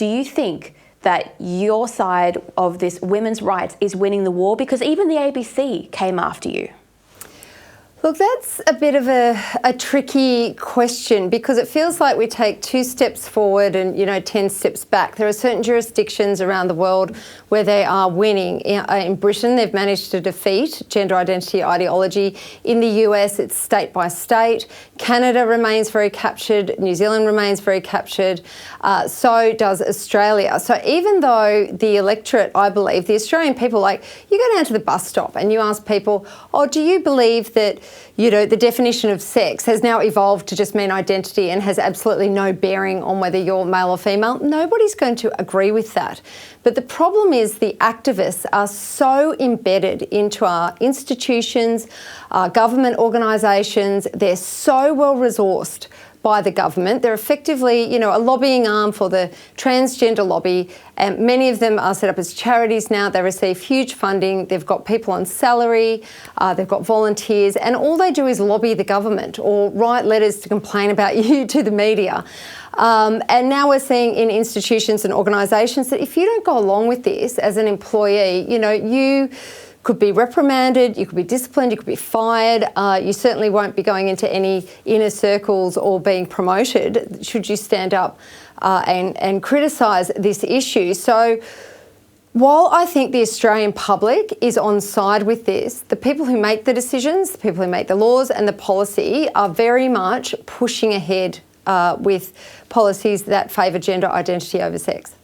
do you think that your side of this women's rights is winning the war? Because even the ABC came after you. Look, that's a bit of a tricky question, because it feels like we take 2 steps forward and, 10 steps back. There are certain jurisdictions around the world where they are winning. In Britain, they've managed to defeat gender identity ideology. In the US, it's state by state. Canada remains very captured. New Zealand remains very captured. So does Australia. So even though the electorate, I believe, the Australian people, you go down to the bus stop and you ask people, do you believe that the definition of sex has now evolved to just mean identity and has absolutely no bearing on whether you're male or female? Nobody's going to agree with that. But the problem is the activists are so embedded into our institutions, our government organisations. They're so well resourced by the government. They're effectively, a lobbying arm for the transgender lobby, and many of them are set up as charities now. They receive huge funding. They've got people on salary. They've got volunteers, and all they do is lobby the government or write letters to complain about you to the media. And now we're seeing in institutions and organisations that if you don't go along with this as an employee, you could be reprimanded, you could be disciplined, you could be fired. You certainly won't be going into any inner circles or being promoted should you stand up and criticise this issue. So while I think the Australian public is on side with this, the people who make the decisions, the people who make the laws and the policy are very much pushing ahead with policies that favour gender identity over sex.